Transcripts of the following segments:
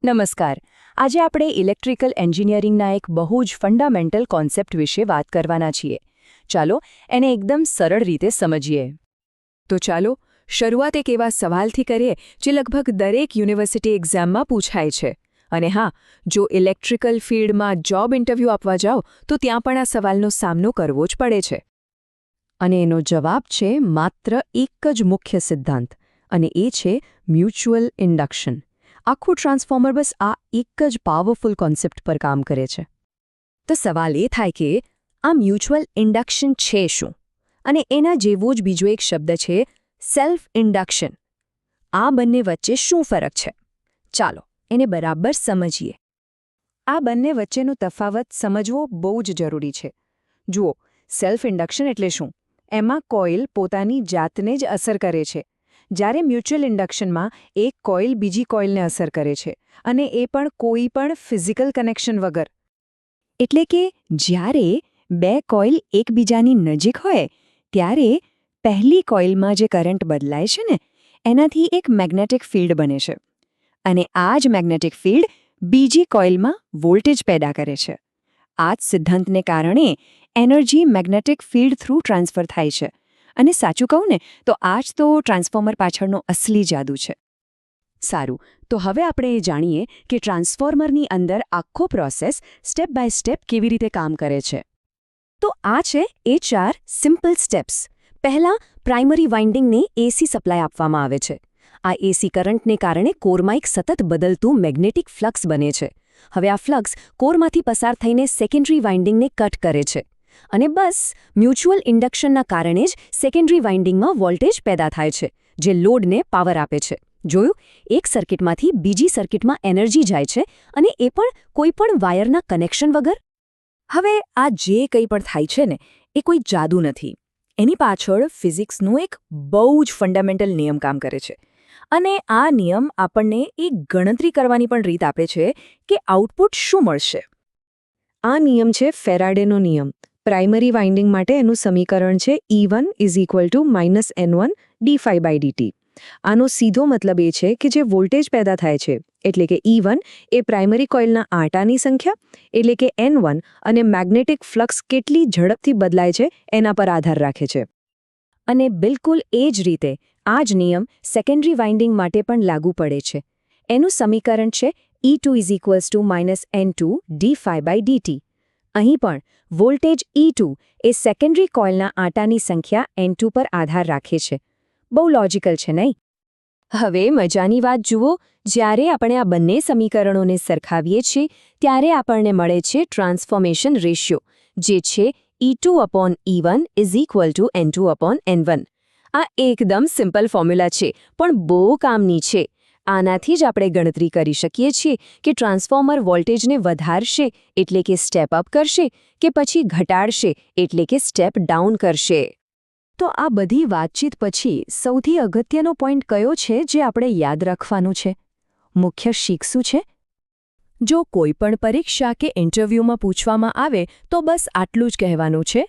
નમસ્કાર. આજે આપણે ઇલેક્ટ્રિકલ એન્જિનિયરિંગના એક બહુ જ ફંડામેન્ટલ કોન્સેપ્ટ વિશે વાત કરવાના છીએ. ચાલો એને એકદમ સરળ રીતે સમજીએ. તો ચાલો શરૂઆત એક એવા સવાલથી કરીએ જે લગભગ દરેક યુનિવર્સિટી એક્ઝામમાં પૂછાય છે. અને હા, જો ઇલેક્ટ્રિકલ ફિલ્ડમાં જોબ ઇન્ટરવ્યૂ આપવા જાઓ તો ત્યાં પણ આ સવાલનો સામનો કરવો જ પડે છે. અને એનો જવાબ છે માત્ર એક જ મુખ્ય સિદ્ધાંત, અને એ છે મ્યુચ્યુઅલ ઇન્ડક્શન. આખું ટ્રાન્સફોર્મર બસ આ એક જ પાવરફુલ કોન્સેપ્ટ પર કામ કરે છે. તો સવાલ એ થાય કે આ મ્યુચ્યુઅલ ઇન્ડક્શન છે શું? અને એના જેવો જ બીજો એક શબ્દ છે સેલ્ફ ઇન્ડક્શન. આ બંને વચ્ચે શું ફરક છે? ચાલો એને બરાબર સમજીએ. આ બંને વચ્ચેનો તફાવત સમજવો બહુ જ જરૂરી છે. જુઓ, સેલ્ફ ઇન્ડક્શન એટલે શું? એમાં કોઇલ પોતાની જાતને જ અસર કરે છે. જ્યારે મ્યુચ્યુઅલ ઇન્ડક્શનમાં એક કોઇલ બીજી કોઇલને અસર કરે છે, અને એ પણ કોઈ પણ ફિઝિકલ કનેક્શન વગર. એટલે કે જ્યારે બે કોઇલ એકબીજાની નજીક હોય ત્યારે પહેલી કોઇલમાં જે કરંટ બદલાય છે ને, એનાથી એક મેગ્નેટિક ફિલ્ડ બને છે. અને આ જ મેગ્નેટિક ફિલ્ડ બીજી કોઇલમાં વોલ્ટેજ પેદા કરે છે. આ જ સિદ્ધાંતને કારણે energy magnetic field through transfer થાય છે. અને સાચું કહું ને તો આ જ તો ટ્રાન્સફોર્મર પાછળનો અસલી જાદુ છે. સારું, તો હવે આપણે એ જાણીએ કે ટ્રાન્સફોર્મરની અંદર આખો પ્રોસેસ સ્ટેપ બાય સ્ટેપ કેવી રીતે કામ કરે છે. તો આ છે એ 4 સિમ્પલ સ્ટેપ્સ. પહેલાં પ્રાઇમરી વાઇન્ડિંગને એસી સપ્લાય આપવામાં આવે છે. આ એસી કરંટને કારણે કોરમાં એક સતત બદલતું મેગ્નેટિક ફ્લક્સ બને છે. હવે આ ફ્લક્સ કોરમાંથી પસાર થઈને સેકન્ડરી વાઇન્ડિંગને કટ કરે છે. અને બસ મ્યુચ્યુઅલ ઇન્ડક્શનના કારણે જ સેકન્ડરી વાઇન્ડિંગમાં વોલ્ટેજ પેદા થાય છે, જે લોડને પાવર આપે છે. જોયું, એક સર્કિટમાંથી બીજી સર્કિટમાં એનર્જી જાય છે, અને એ પણ કોઈપણ વાયરના કનેક્શન વગર. હવે આ જે કંઈ પણ થાય છે ને, એ કોઈ જાદુ નથી. એની પાછળ ફિઝિક્સનો એક બહુ જ ફંડામેન્ટલ નિયમ કામ કરે છે. અને આ નિયમ આપણને એક ગણતરી કરવાની પણ રીત આપે છે કે આઉટપુટ શું મળશે. આ નિયમ છે ફેરાડેનો નિયમ. પ્રાઇમરી વાઇન્ડિંગ માટે એનું સમીકરણ છે E1 = -N1 dφ/dt. આનો સીધો મતલબ એ છે કે જે વોલ્ટેજ પેદા થાય છે, એટલે કે E1 એ પ્રાઇમરી કોઇલના આંટાની સંખ્યા, એટલે કે N1, અને મેગ્નેટિક ફ્લક્સ કેટલી ઝડપથી બદલાય છે એના પર આધાર રાખે છે. અને બિલકુલ એ જ રીતે આ જ નિયમ સેકન્ડરી વાઇન્ડિંગ માટે પણ લાગુ પડે છે. એનું સમીકરણ છે E2 = -N2 dφ/dt. અહીં પણ વોલ્ટેજ E2 એ સેકન્ડરી કોઇલના આંટાની સંખ્યા N2 પર આધાર રાખે છે. બહુ લોજિકલ છે નહીં? હવે મજાની વાત જુઓ, જ્યારે આપણે આ બંને સમીકરણોને સરખાવીએ છીએ ત્યારે આપણને મળે છે ટ્રાન્સફોર્મેશન રેશિયો, જે છે E2/E1 = N2/N1. આ એકદમ સિમ્પલ ફોર્મ્યુલા છે, પણ બહુ કામની છે. આનાથી જ આપણે ગણતરી કરી શકીએ છીએ કે ટ્રાન્સફોર્મર વોલ્ટેજને વધારશે એટલે કે સ્ટેપ અપ કરશે, કે પછી ઘટાડશે એટલે કે સ્ટેપ ડાઉન કરશે. તો આ બધી વાતચીત પછી સૌથી અગત્યનો પોઈન્ટ કયો છે જે આપણે યાદ રાખવાનું છે? મુખ્ય શીખ શું છે? જો કોઈ પણ પરીક્ષા કે ઇન્ટરવ્યૂમાં પૂછવામાં આવે તો બસ આટલું જ કહેવાનું છે: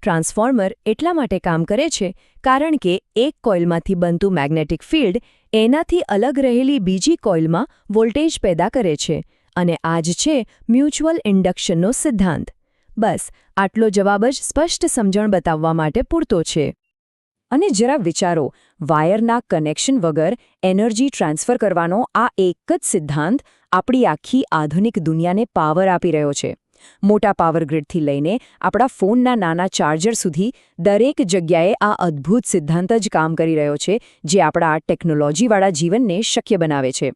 ટ્રાન્સફોર્મર એટલા માટે કામ કરે છે કારણ કે એક કોઇલમાંથી બનતું મેગ્નેટિક ફિલ્ડ એનાથી અલગ રહેલી બીજી કોઇલમાં વોલ્ટેજ પેદા કરે છે, અને આ જ છે મ્યુચ્યુઅલ ઇન્ડક્શનનો સિદ્ધાંત. બસ આટલો જવાબ જ સ્પષ્ટ સમજણ બતાવવા માટે પૂરતો છે. અને જરા વિચારો, વાયરના કનેક્શન વગર એનર્જી ટ્રાન્સફર કરવાનો આ એક જ સિદ્ધાંત આપણી આખી આધુનિક દુનિયાને પાવર આપી રહ્યો છે. મોટા પાવર ગ્રીડથી લઈને આપણા ફોનના નાના ચાર્જર સુધી દરેક જગ્યાએ આ અદ્ભુત સિદ્ધાંત જ કામ કરી રહ્યો છે, જે આપણા આ ટેકનોલોજીવાળા જીવનને શક્ય બનાવે છે.